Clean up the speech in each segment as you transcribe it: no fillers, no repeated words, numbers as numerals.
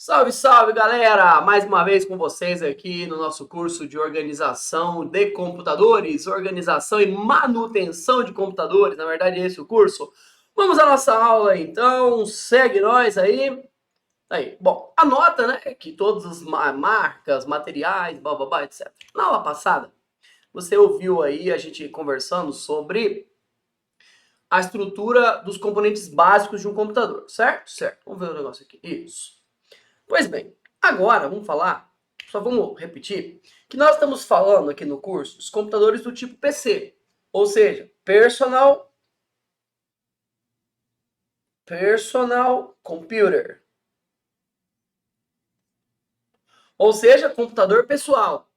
Salve, salve, galera! Mais uma vez com vocês aqui no nosso curso de organização de computadores, organização e manutenção de computadores, na verdade é esse o curso. Vamos à nossa aula então, segue nós aí. Bom, anota, né, que todas as marcas, materiais, blá, blá, blá, etc. Na aula passada, você ouviu aí a gente conversando sobre a estrutura dos componentes básicos de um computador, certo? Certo. Vamos ver o negócio aqui. Isso. Pois bem, agora vamos falar, só vamos repetir, que nós estamos falando aqui no curso dos computadores do tipo PC, ou seja, Personal Computer. Ou seja, computador pessoal.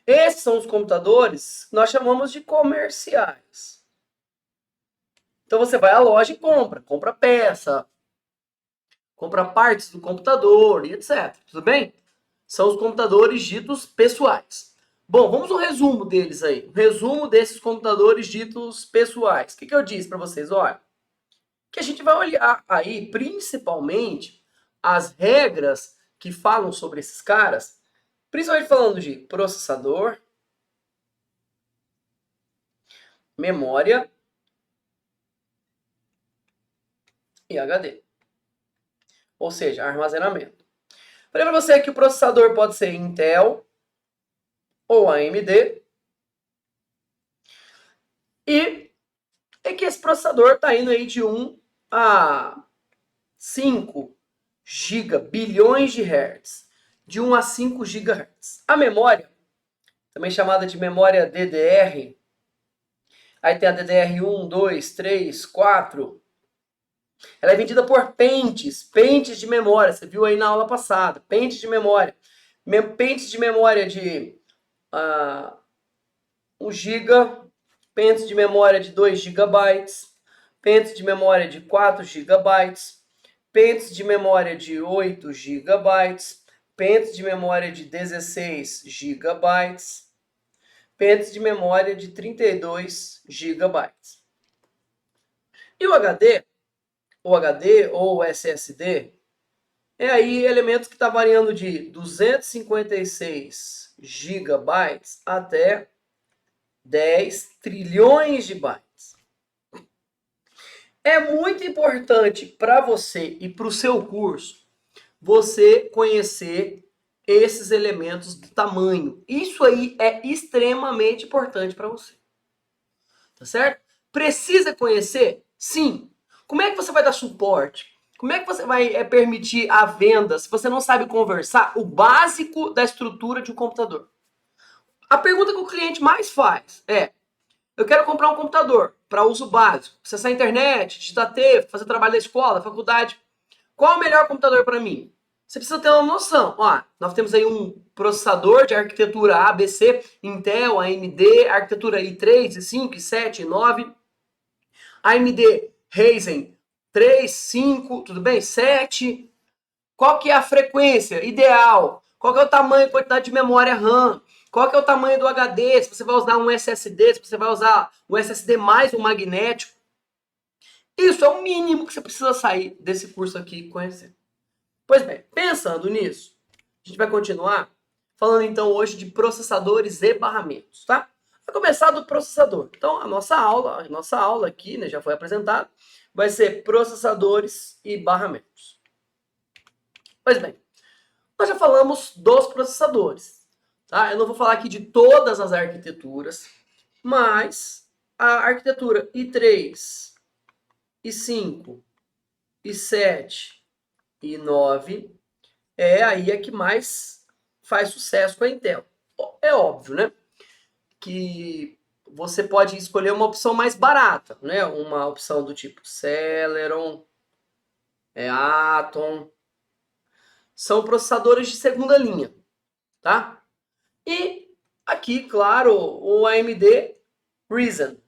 Esses são os computadores que nós chamamos de comerciais. Então você vai à loja e compra peça, compra partes do computador e etc. Tudo bem? São os computadores ditos pessoais. Bom, vamos ao resumo deles aí. O resumo desses computadores ditos pessoais. O que eu disse para vocês? Olha, que a gente vai olhar aí principalmente as regras que falam sobre esses caras, principalmente falando de processador, memória e HD. Ou seja, armazenamento. Falei para você que o processador pode ser Intel ou AMD. E é que esse processador está indo aí de 1 a 5 bilhões de hertz. De 1 a 5 GHz. A memória, também chamada de memória DDR, aí tem a DDR1, 2, 3, 4. Ela é vendida por pentes de memória. Você viu aí na aula passada. Pentes de memória. Pentes de memória de 1 GB, pentes de memória de 2 GB, pentes de memória de 4 GB, pentes de memória de 8 GB, pentes de memória de 16 GB, pentes de memória de 32 GB. E o HD ou o SSD, é aí elementos que está variando de 256 GB até 10 trilhões de bytes. É muito importante para você e para o seu curso você conhecer esses elementos de tamanho. Isso aí é extremamente importante para você. Tá certo? Precisa conhecer? Sim. Como é que você vai dar suporte? Como é que você vai permitir a venda se você não sabe conversar o básico da estrutura de um computador? A pergunta que o cliente mais faz é: eu quero comprar um computador para uso básico, acessar a internet, digitar texto, fazer trabalho da escola, da faculdade. Qual é o melhor computador para mim? Você precisa ter uma noção. Ó, nós temos aí um processador de arquitetura ABC, Intel, AMD, arquitetura i3, i5, i7, i9, AMD Ryzen 3, 5, tudo bem? 7. Qual que é a frequência ideal? Qual que é o tamanho e quantidade de memória RAM? Qual que é o tamanho do HD? Se você vai usar um SSD, se você vai usar um SSD mais um magnético. Isso é o mínimo que você precisa sair desse curso aqui e conhecer. Pois bem, pensando nisso, a gente vai continuar falando então hoje de processadores e barramentos, tá? Vai começar do processador. Então a nossa aula aqui, né, já foi apresentada, vai ser processadores e barramentos. Pois bem, nós já falamos dos processadores, tá? Eu não vou falar aqui de todas as arquiteturas, mas a arquitetura i3, i5, i7 e 9 é aí a que mais faz sucesso com a Intel. É óbvio, né? Que você pode escolher uma opção mais barata, né? Uma opção do tipo Celeron, Atom. São processadores de segunda linha, tá? E aqui, claro, o AMD Ryzen.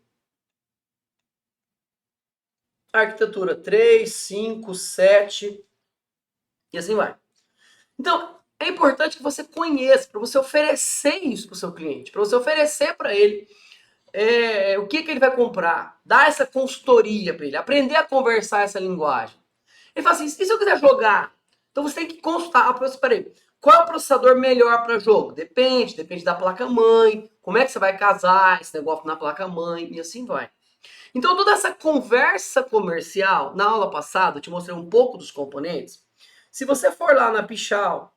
Arquitetura 3, 5, 7 e assim vai. Então, é importante que você conheça, para você oferecer isso para o seu cliente, para você oferecer para ele o que ele vai comprar, dar essa consultoria para ele, aprender a conversar essa linguagem. Ele fala assim, e se eu quiser jogar Então você tem que consultar. Peraí, qual é o processador melhor para jogo? Depende da placa-mãe, como é que você vai casar esse negócio na placa-mãe e assim vai. Então toda essa conversa comercial, na aula passada eu te mostrei um pouco dos componentes. Se você for lá na Pichau,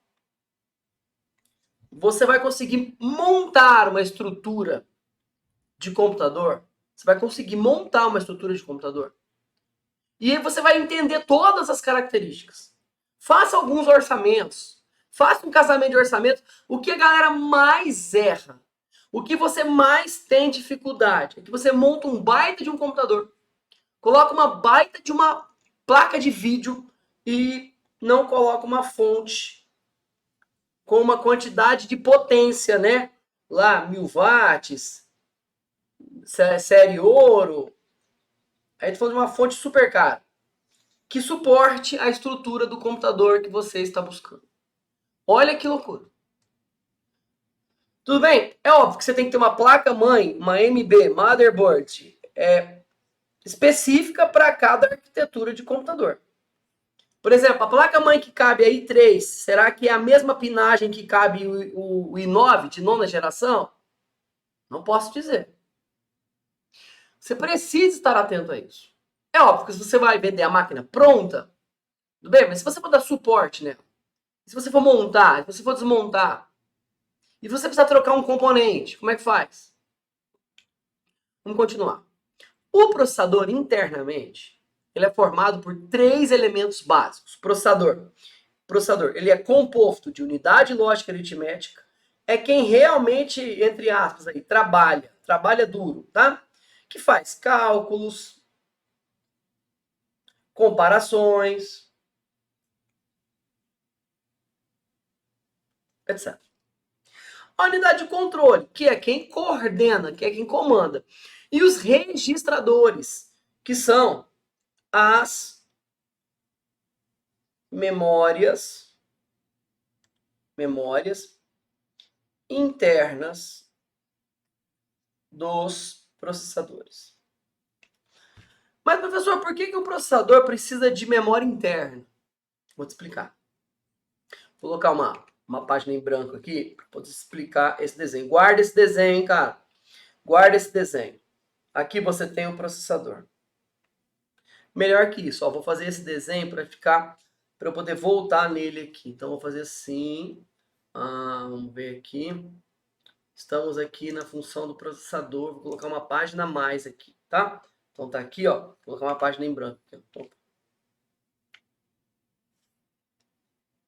você vai conseguir montar uma estrutura de computador. Você vai conseguir montar uma estrutura de computador. E aí você vai entender todas as características. Faça alguns orçamentos. Faça um casamento de orçamento. O que a galera mais erra, o que você mais tem dificuldade, é que você monta um baita de um computador, coloca uma baita de uma placa de vídeo e não coloca uma fonte com uma quantidade de potência, né? Lá, 1000 watts, série ouro. Aí tu falando de uma fonte super cara, que suporte a estrutura do computador que você está buscando. Olha que loucura. Tudo bem? É óbvio que você tem que ter uma placa-mãe, uma MB, motherboard, específica para cada arquitetura de computador. Por exemplo, a placa-mãe que cabe a i3, será que é a mesma pinagem que cabe o i9 de nona geração? Não posso dizer. Você precisa estar atento a isso. É óbvio que se você vai vender a máquina pronta, tudo bem, mas se você for dar suporte, né? Se você for montar, se você for desmontar, e você precisa trocar um componente, como é que faz? Vamos continuar. O processador internamente, ele é formado por 3 elementos básicos. Processador, ele é composto de unidade lógica aritmética, é quem realmente, entre aspas, aí, trabalha duro, tá? Que faz cálculos, comparações, etc. A unidade de controle, que é quem coordena, que é quem comanda. E os registradores, que são as memórias internas dos processadores. Mas, professor, por que o processador precisa de memória interna? Vou te explicar. Vou colocar uma página em branco aqui para poder explicar esse desenho. Guarda esse desenho, cara. Guarda esse desenho. Aqui você tem o processador. Melhor que isso, ó, vou fazer esse desenho para eu poder voltar nele aqui. Então vou fazer assim. Vamos ver aqui. Estamos aqui na função do processador. Vou colocar uma página a mais aqui, tá? Então tá aqui, ó. Vou colocar uma página em branco aqui, ó.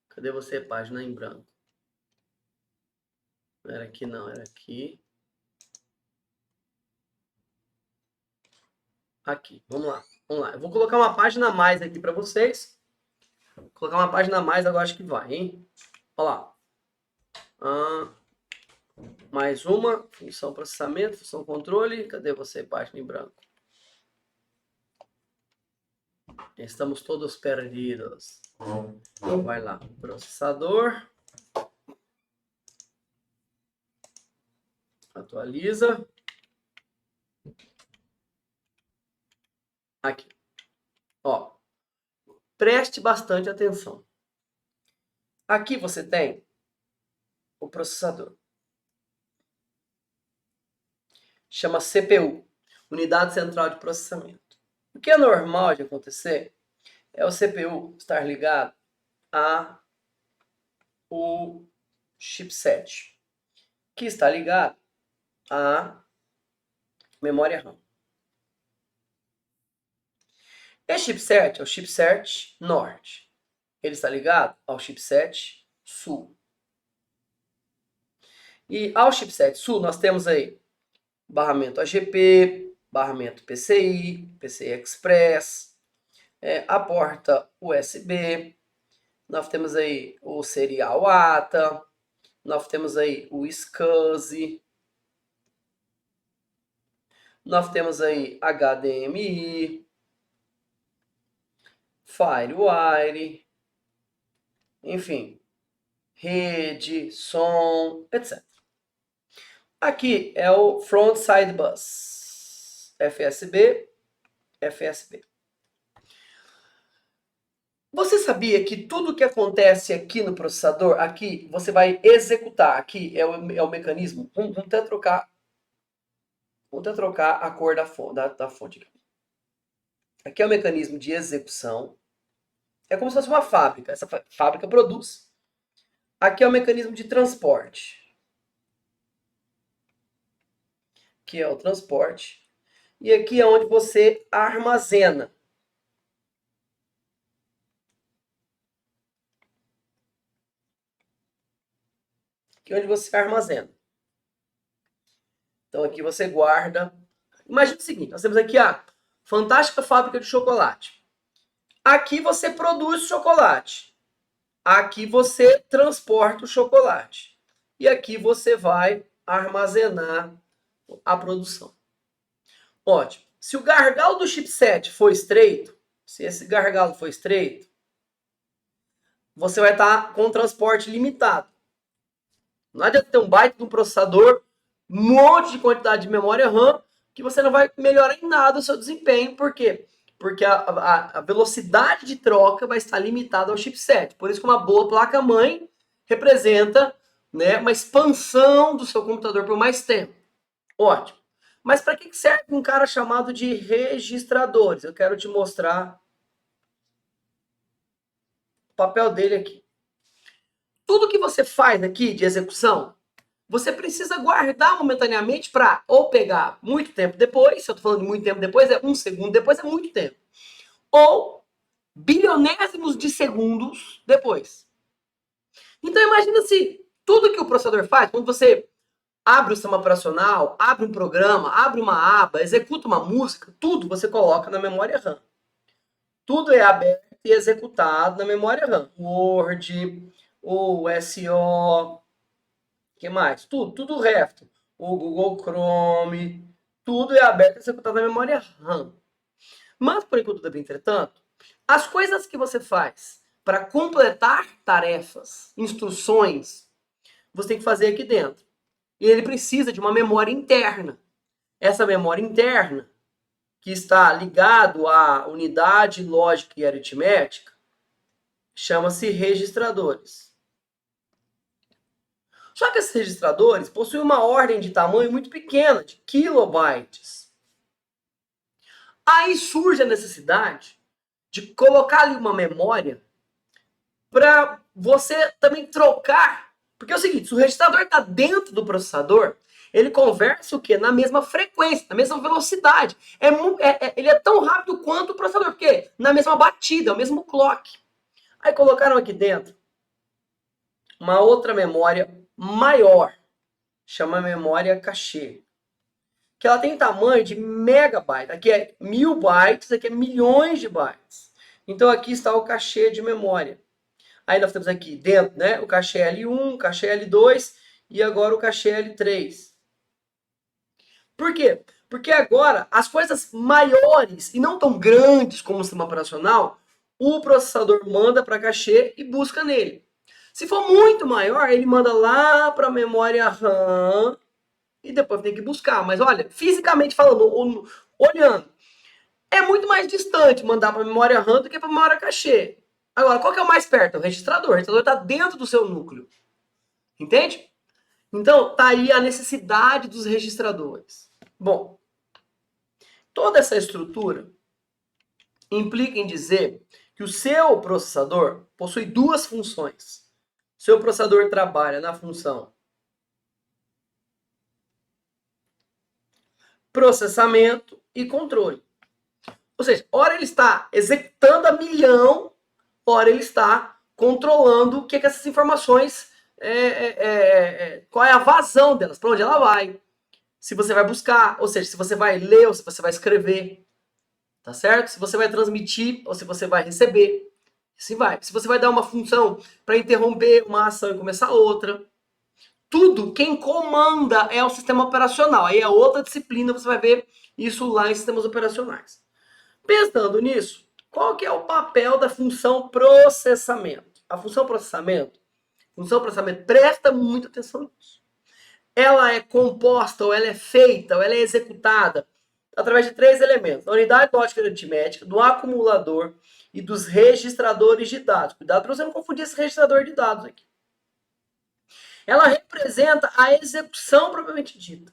Cadê você, página em branco? Não era aqui não, era aqui. Aqui, vamos lá. Eu vou colocar uma página a mais aqui para vocês. Vou colocar uma página a mais, agora acho que vai, hein? Olha lá. Mais uma, função processamento, função controle. Cadê você, página em branco? Estamos todos perdidos. Vai lá, processador. Atualiza. Aqui. Ó, preste bastante atenção. Aqui você tem o processador. Chama CPU, Unidade Central de Processamento. O que é normal de acontecer é o CPU estar ligado a o chipset, que está ligado à memória RAM. Esse chipset é o chipset norte. Ele está ligado ao chipset sul. E ao chipset sul nós temos aí barramento AGP, barramento PCI, PCI Express, a porta USB, nós temos aí o serial ATA, nós temos aí o SCSI, nós temos aí HDMI, FireWire, enfim, rede, som, etc. Aqui é o Frontside Bus, FSB. Você sabia que tudo que acontece aqui no processador, aqui você vai executar, aqui é o mecanismo. Vamos até trocar a cor da fonte aqui. Aqui é o mecanismo de execução. É como se fosse uma fábrica. Essa fábrica produz. Aqui é o mecanismo de transporte. Aqui é o transporte. E aqui é onde você armazena. Aqui é onde você armazena. Então aqui você guarda. Imagina o seguinte, nós temos aqui a fantástica fábrica de chocolate. Aqui você produz chocolate. Aqui você transporta o chocolate. E aqui você vai armazenar a produção. Ótimo. Se o gargalo do chipset for estreito, se esse gargalo for estreito, você vai estar com transporte limitado. Não adianta ter um baita de um processador, um monte de quantidade de memória RAM, que você não vai melhorar em nada o seu desempenho. Por quê? Porque a velocidade de troca vai estar limitada ao chipset. Por isso que uma boa placa-mãe representa, né, uma expansão do seu computador por mais tempo. Ótimo. Mas para que serve um cara chamado de registradores? Eu quero te mostrar o papel dele aqui. Tudo que você faz aqui de execução, você precisa guardar momentaneamente para ou pegar muito tempo depois, se eu estou falando de muito tempo depois, é 1 segundo depois, é muito tempo. Ou bilionésimos de segundos depois. Então imagina se tudo que o processador faz, quando você abre o sistema operacional, abre um programa, abre uma aba, executa uma música, tudo você coloca na memória RAM. Tudo é aberto e executado na memória RAM. Word, o SO, que mais? Tudo o resto. O Google Chrome, tudo é aberto e executado na memória RAM. Mas, por enquanto, entretanto, as coisas que você faz para completar tarefas, instruções, você tem que fazer aqui dentro. E ele precisa de uma memória interna. Essa memória interna, que está ligado à unidade lógica e aritmética, chama-se registradores. Só que esses registradores possuem uma ordem de tamanho muito pequena, de kilobytes. Aí surge a necessidade de colocar ali uma memória para você também trocar. Porque é o seguinte, se o registrador está dentro do processador, ele conversa o quê? Na mesma frequência, na mesma velocidade. Ele é tão rápido quanto o processador, porque na mesma batida, é o mesmo clock. Aí colocaram aqui dentro uma outra memória maior, chama memória cachê, que ela tem tamanho de megabyte. Aqui é 1000 bytes, aqui é milhões de bytes. Então aqui está o cachê de memória. Aí nós temos aqui dentro, né, o cachê L1, o cachê L2 e agora o cachê L3. Por quê? Porque agora as coisas maiores e não tão grandes como o sistema operacional, o processador manda para cachê e busca nele. Se for muito maior, ele manda lá para a memória RAM e depois tem que buscar. Mas olha, fisicamente falando, olhando, é muito mais distante mandar para a memória RAM do que para a memória cachê. Agora, qual que é o mais perto? O registrador. O registrador está dentro do seu núcleo. Entende? Então, tá aí a necessidade dos registradores. Bom, toda essa estrutura implica em dizer que o seu processador possui duas funções. O seu processador trabalha na função processamento e controle. Ou seja, ora ele está executando a milhão, ora ele está controlando o que essas informações, qual é a vazão delas, para onde ela vai, se você vai buscar, ou seja, se você vai ler ou se você vai escrever, tá certo? Se você vai transmitir ou se você vai receber, assim vai. Se você vai dar uma função para interromper uma ação e começar outra, tudo, quem comanda é o sistema operacional. Aí é outra disciplina, você vai ver isso lá em sistemas operacionais. Pensando nisso, qual que é o papel da função processamento? A função processamento, presta muita atenção nisso. Ela é composta, ou ela é feita, ou ela é executada através de três elementos: da unidade lógica aritmética, do acumulador e dos registradores de dados. Cuidado para você não confundir esse registrador de dados aqui. Ela representa a execução propriamente dita.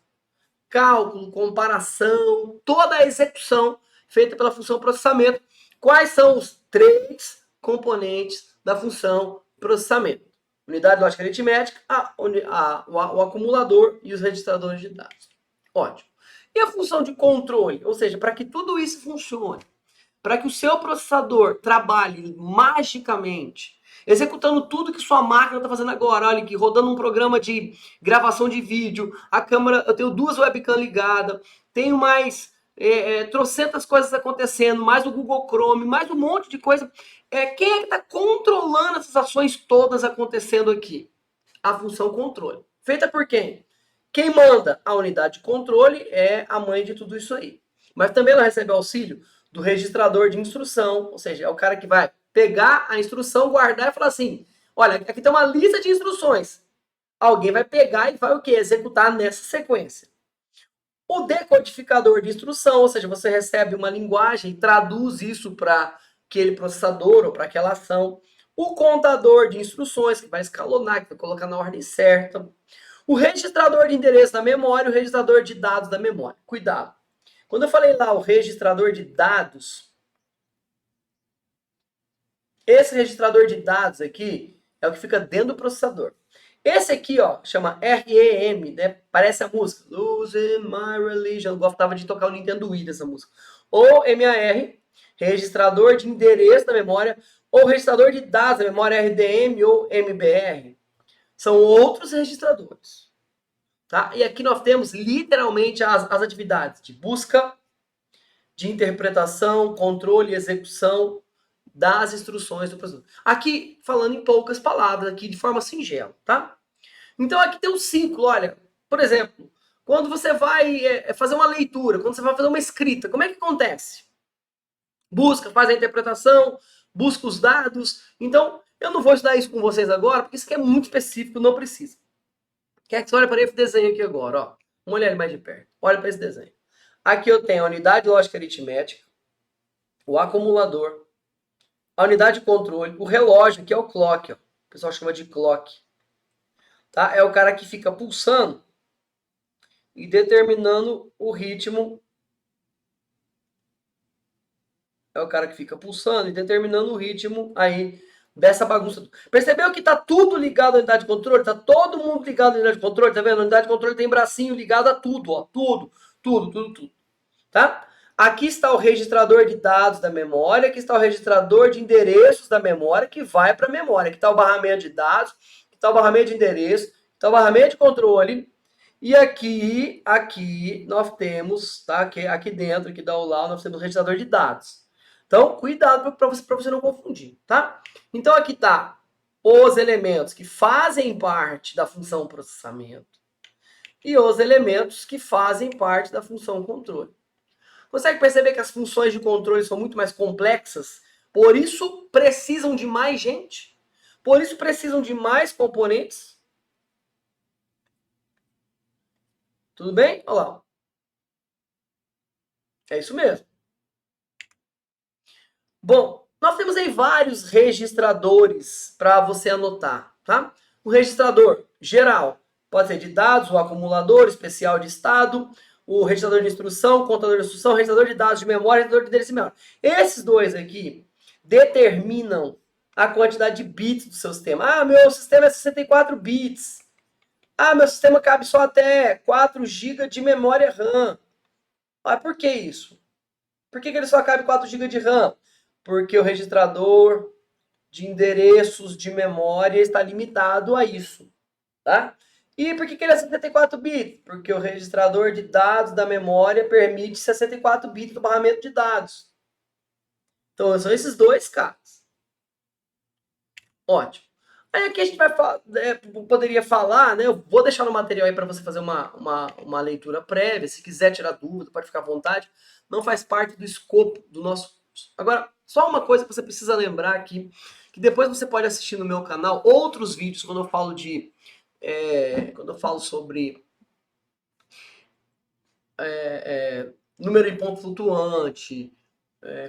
Cálculo, comparação, toda a execução feita pela função processamento. Quais são os três componentes da função processamento? Unidade lógica aritmética, o acumulador e os registradores de dados. Ótimo. E a função de controle? Ou seja, para que tudo isso funcione, para que o seu processador trabalhe magicamente, executando tudo que sua máquina está fazendo agora. Olha aqui, rodando um programa de gravação de vídeo, a câmera, eu tenho duas webcams ligadas, tenho mais trocentas coisas acontecendo, mais o Google Chrome, mais um monte de coisa. Quem é que está controlando essas ações todas acontecendo aqui? A função controle. Feita por quem? Quem manda a unidade de controle é a mãe de tudo isso aí. Mas também ela recebe auxílio do registrador de instrução, ou seja, é o cara que vai pegar a instrução, guardar e falar assim, olha, aqui tem uma lista de instruções. Alguém vai pegar e vai o quê? Executar nessa sequência. O decodificador de instrução, ou seja, você recebe uma linguagem e traduz isso para aquele processador ou para aquela ação. O contador de instruções, que vai escalonar, que vai colocar na ordem certa. O registrador de endereço da memória e o registrador de dados da memória. Cuidado. Quando eu falei lá o registrador de dados, esse registrador de dados aqui é o que fica dentro do processador. Esse aqui, ó, chama REM, né? Parece a música. Losing My Religion. Eu gostava de tocar o Nintendo Wii dessa música. Ou MAR, registrador de endereço da memória, ou registrador de dados da memória, RDM ou MBR. São outros registradores. Tá? E aqui nós temos literalmente as atividades de busca, de interpretação, controle e execução das instruções do processador. Aqui, falando em poucas palavras, aqui de forma singela, tá? Então aqui tem um ciclo, olha, por exemplo, quando você vai fazer uma leitura, quando você vai fazer uma escrita, como é que acontece? Busca, faz a interpretação, busca os dados. Então, eu não vou estudar isso com vocês agora, porque isso aqui é muito específico, não precisa. Quer que você olhe para esse desenho aqui agora, ó. Vamos olhar ele mais de perto. Olha para esse desenho. Aqui eu tenho a unidade lógica aritmética, o acumulador, a unidade de controle, o relógio, que é o clock, ó. O pessoal chama de clock. Tá? É o cara que fica pulsando e determinando o ritmo. É o cara que fica pulsando e determinando o ritmo aí dessa bagunça. Percebeu que tá tudo ligado à unidade de controle? Tá todo mundo ligado à unidade de controle, tá vendo? A unidade de controle tem bracinho ligado a tudo, ó. Tudo. Tá? Aqui está o registrador de dados da memória, aqui está o registrador de endereços da memória, que vai para a memória. Aqui está o barramento de dados, aqui está o barramento de endereço, aqui está o barramento de controle. E aqui nós temos, tá? Aqui dentro, aqui da ULAU, nós temos o registrador de dados. Então, cuidado para você não confundir, tá? Então, aqui está os elementos que fazem parte da função processamento e os elementos que fazem parte da função controle. Consegue perceber que as funções de controle são muito mais complexas? Por isso precisam de mais gente? Por isso precisam de mais componentes? Tudo bem? Olha lá. É isso mesmo. Bom, nós temos aí vários registradores para você anotar, tá? O registrador geral pode ser de dados, o acumulador especial de estado, o registrador de instrução, contador de instrução, registrador de dados de memória, registrador de endereço de memória. Esses dois aqui determinam a quantidade de bits do seu sistema. Ah, meu sistema é 64 bits. Ah, meu sistema cabe só até 4 GB de memória RAM. Ah, por que isso? Por que ele só cabe 4 GB de RAM? Porque o registrador de endereços de memória está limitado a isso, tá? E por que ele é 64 bits? Porque o registrador de dados da memória permite 64 bits do barramento de dados. Então, são esses dois caras. Ótimo. Aí aqui a gente vai poderia falar, né? Eu vou deixar no material aí para você fazer uma leitura prévia. Se quiser tirar dúvida, pode ficar à vontade. Não faz parte do escopo do nosso curso. Agora, só uma coisa que você precisa lembrar aqui, que depois você pode assistir no meu canal outros vídeos quando eu falo quando eu falo sobre número em ponto flutuante,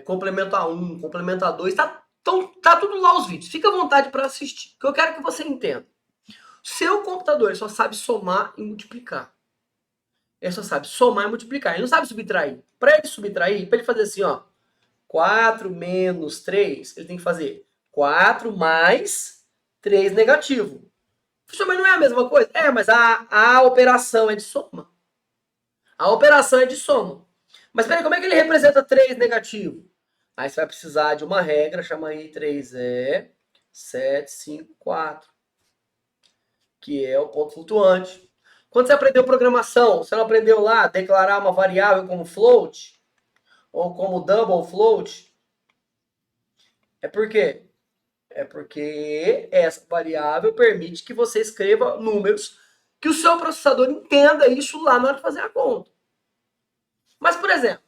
complementa 1, complementa 2, tá tudo lá os vídeos. Fica à vontade para assistir, que eu quero que você entenda. Seu computador só sabe somar e multiplicar. Ele só sabe somar e multiplicar. Ele não sabe subtrair. Para ele subtrair, para ele fazer assim, ó, 4 menos 3, ele tem que fazer 4 mais 3 negativo. Mas não é a mesma coisa? É, mas a operação é de soma. A operação é de soma. Mas peraí, como é que ele representa 3 negativo? Aí você vai precisar de uma regra, chama aí 3E 754, que é o ponto flutuante. Quando você aprendeu programação, você não aprendeu lá declarar uma variável como float ou como double float? É por quê? É porque essa variável permite que você escreva números que o seu processador entenda isso lá na hora de fazer a conta. Mas, por exemplo,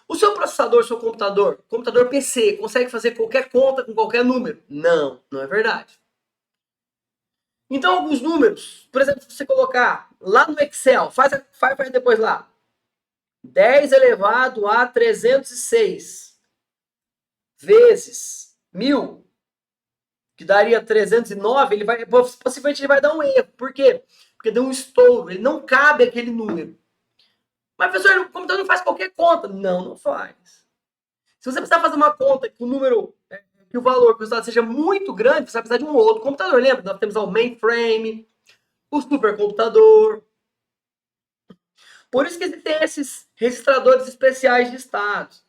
o seu processador, seu computador PC, consegue fazer qualquer conta com qualquer número? Não, não é verdade. Então, alguns números, por exemplo, se você colocar lá no Excel, faz depois lá, 10 elevado a 306 vezes 1000, que daria 309, possivelmente ele vai dar um erro. Por quê? Porque deu um estouro, ele não cabe aquele número. Mas, professor, o computador não faz qualquer conta. Não, não faz. Se você precisar fazer uma conta que o número, que o valor que o resultado seja muito grande, você vai precisar de um outro computador. Lembra? Nós temos o mainframe, o supercomputador. Por isso que existem esses registradores especiais de estados.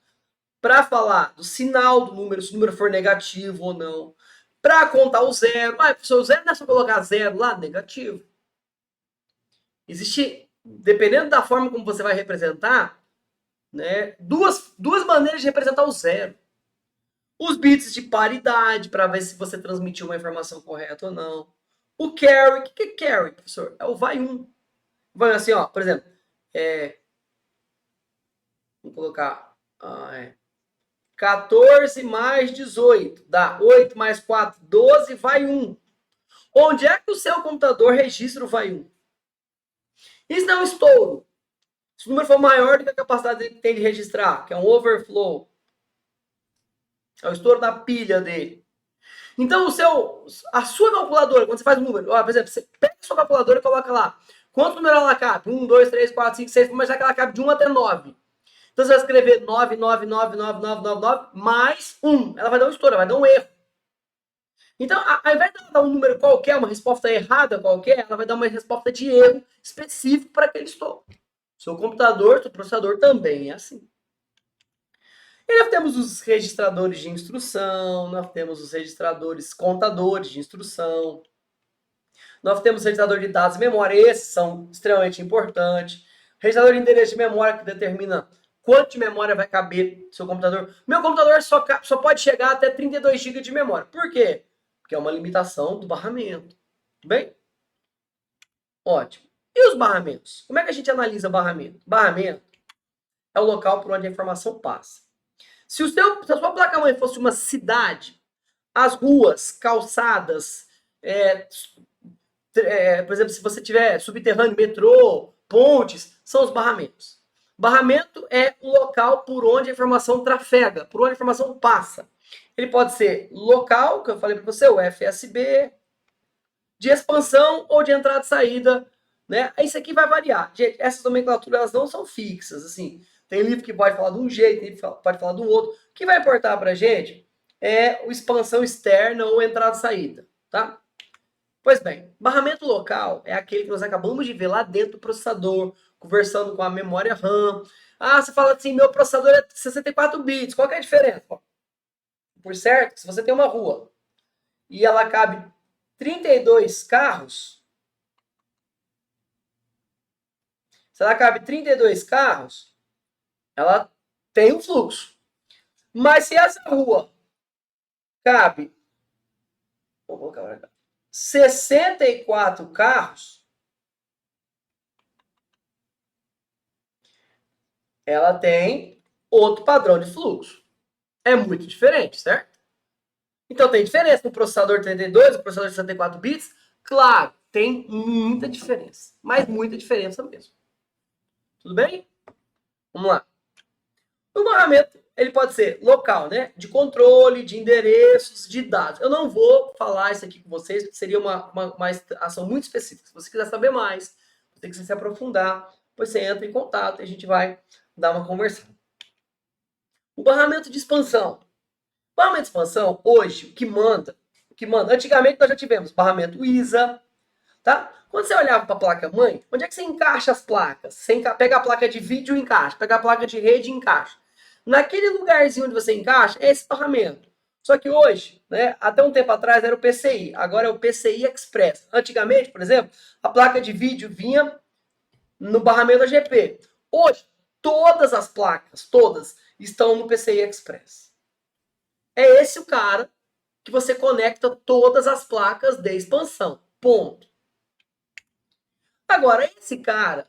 Para falar do sinal do número, se o número for negativo ou não. Para contar o zero. Ah, professor, o zero não é só colocar zero lá? Negativo. Existe, dependendo da forma como você vai representar, né, duas maneiras de representar o zero. Os bits de paridade, para ver se você transmitiu uma informação correta ou não. O carry, o que é carry, professor? É o vai 1. Vai assim, ó, por exemplo, vamos colocar 14 mais 18, dá 8 mais 4, 12, vai 1. Onde é que o seu computador registra o vai 1? Isso não é um estouro. Se o número for maior do que a capacidade que tem de registrar, que é um overflow, é o estouro da pilha dele. Então, a sua calculadora, quando você faz um número, por exemplo, você pega a sua calculadora e coloca lá, quanto número ela cabe? 1, 2, 3, 4, 5, 6, mas já que ela cabe de 1 até 9. Então, você vai escrever 9, 9, 9, 9, 9, 9, 9, mais 1. Ela vai dar um estouro, vai dar um erro. Então, ao invés de ela dar um número qualquer, uma resposta errada qualquer, ela vai dar uma resposta de erro específico para aquele estouro. Seu computador, seu processador também é assim. E nós temos os registradores de instrução, nós temos os registradores contadores de instrução, nós temos registrador de dados e memória, esses são extremamente importantes. Registrador de endereço de memória, que determina quanto de memória vai caber no seu computador. Meu computador só pode chegar até 32 GB de memória. Por quê? Porque é uma limitação do barramento. Tudo bem? Ótimo. E os barramentos? Como é que a gente analisa barramento? Barramento é o local por onde a informação passa. Se a sua placa-mãe fosse uma cidade, as ruas, calçadas, por exemplo, se você tiver subterrâneo, metrô, pontes, são os barramentos. Barramento é o local por onde a informação trafega, por onde a informação passa. Ele pode ser local, que eu falei para você, o FSB, de expansão ou de entrada e saída, né? Isso aqui vai variar. Gente, essas nomenclaturas elas não são fixas, assim. Tem livro que pode falar de um jeito, tem livro que pode falar do outro. O que vai importar para a gente é o expansão externa ou entrada e saída, tá? Pois bem, barramento local é aquele que nós acabamos de ver lá dentro do processador, conversando com a memória RAM. Ah, você fala assim, meu processador é 64 bits, qual que é a diferença? Por certo, se você tem uma rua e ela cabe 32 carros, se ela cabe 32 carros, ela tem um fluxo. Mas se essa rua cabe, vou colocar pra cá, 64 carros, ela tem outro padrão de fluxo. É muito diferente, certo? Então tem diferença no processador 32, no processador 64 bits? Claro, tem muita diferença. Mas muita diferença mesmo. Tudo bem? Vamos lá. O barramento, ele pode ser local, né? De controle, de endereços, de dados. Eu não vou falar isso aqui com vocês, porque seria uma ação muito específica. Se você quiser saber mais, se você quiser se aprofundar, depois você entra em contato e a gente vai dar uma conversada. O barramento de expansão. O barramento de expansão, hoje, o que manda, antigamente nós já tivemos barramento ISA, tá? Quando você olhava para a placa-mãe, onde é que você encaixa as placas? Você pega a placa de vídeo e encaixa, pega a placa de rede e encaixa. Naquele lugarzinho onde você encaixa, é esse barramento. Só que hoje, né, até um tempo atrás era o PCI, agora é o PCI Express. Antigamente, por exemplo, a placa de vídeo vinha no barramento AGP. Hoje, todas as placas, todas, estão no PCI Express. É esse o cara que você conecta todas as placas de expansão. Ponto. Agora, esse cara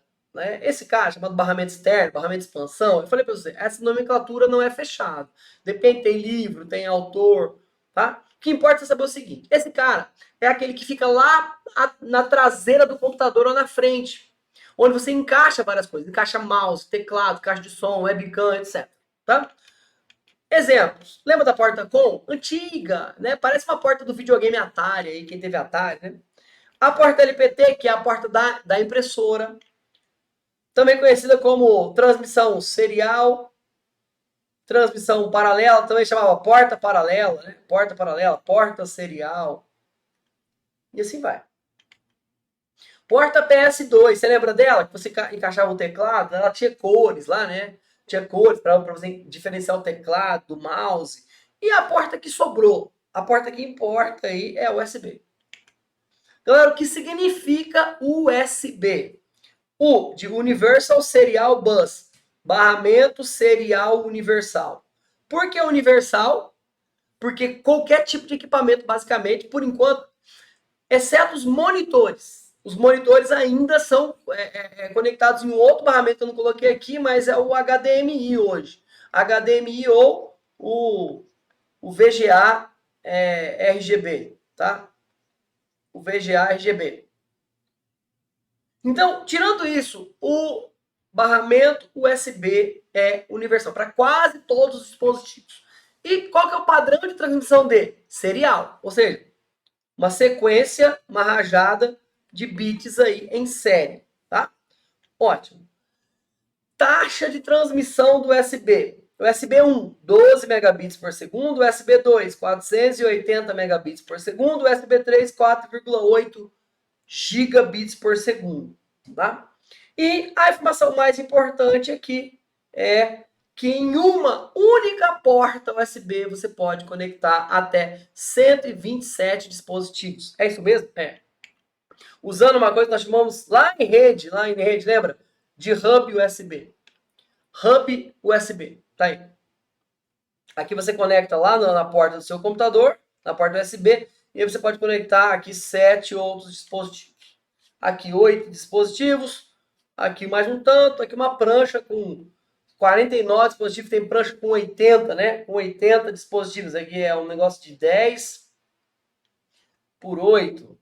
chamado barramento externo, barramento de expansão, eu falei para você, essa nomenclatura não é fechada. Depende, tem livro, tem autor, tá? O que importa é saber o seguinte, esse cara é aquele que fica lá na traseira do computador ou na frente, onde você encaixa várias coisas, encaixa mouse, teclado, caixa de som, webcam, etc. Tá? Exemplos. Lembra da porta com? Antiga, né? Parece uma porta do videogame Atari, aí, quem teve Atari, né? A porta LPT, que é a porta da impressora, também conhecida como transmissão serial, transmissão paralela, também chamava porta paralela, né? Porta paralela, porta serial. E assim vai. Porta PS2, você lembra dela? Que você encaixava o teclado? Ela tinha cores lá, né? Tinha cores para você diferenciar o teclado do mouse. E a porta que sobrou, a porta que importa aí é USB. Galera, o que significa USB? U de Universal Serial Bus, barramento serial universal. Por que universal? Porque qualquer tipo de equipamento, basicamente, por enquanto, exceto os monitores. Os monitores ainda são conectados em outro barramento que eu não coloquei aqui, mas é o HDMI hoje. HDMI ou o VGA RGB, tá? O VGA RGB. Então, tirando isso, o barramento USB é universal para quase todos os dispositivos. E qual que é o padrão de transmissão dele? Serial, ou seja, uma sequência, uma rajada de bits aí em série, tá? Ótimo. Taxa de transmissão do USB. USB 1, 12 megabits por segundo, USB 2, 480 megabits por segundo, USB 3, 4,8 gigabits por segundo, tá? E a informação mais importante aqui é que em uma única porta USB você pode conectar até 127 dispositivos. É isso mesmo? É. Usando uma coisa que nós chamamos lá em rede, lembra? De hub USB. Hub USB, tá aí. Aqui você conecta lá na porta do seu computador, na porta USB, e aí você pode conectar aqui 7 outros dispositivos. Aqui 8 dispositivos, aqui mais um tanto, aqui uma prancha com 49 dispositivos, tem prancha com 80, né? Com 80 dispositivos. Aqui é um negócio de 10 por 8.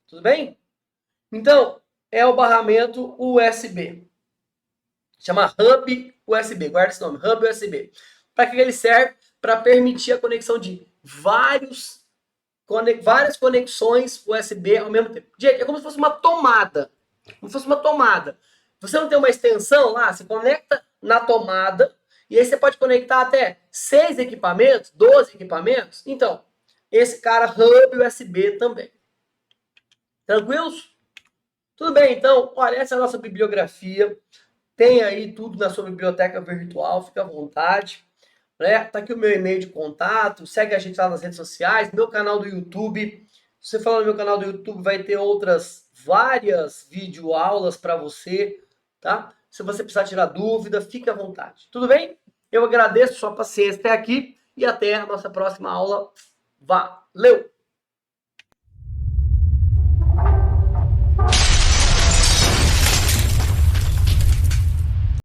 Tudo bem? Então, é o barramento USB. Chama Hub USB, guarda esse nome, Hub USB. Para que ele serve? Para permitir a conexão de várias conexões USB ao mesmo tempo. Gente, é como se fosse uma tomada. Como se fosse uma tomada. Você não tem uma extensão lá, você conecta na tomada, e aí você pode conectar até 6 equipamentos, 12 equipamentos. Então, esse cara Hub USB também. Tranquilos? Tudo bem, então, olha, essa é a nossa bibliografia. Tem aí tudo na sua biblioteca virtual, fica à vontade. Né? Tá aqui o meu e-mail de contato, segue a gente lá nas redes sociais, meu canal do YouTube. Se você falar no meu canal do YouTube, vai ter várias videoaulas para você, tá? Se você precisar tirar dúvida, fique à vontade. Tudo bem? Eu agradeço sua paciência até aqui e até a nossa próxima aula. Valeu!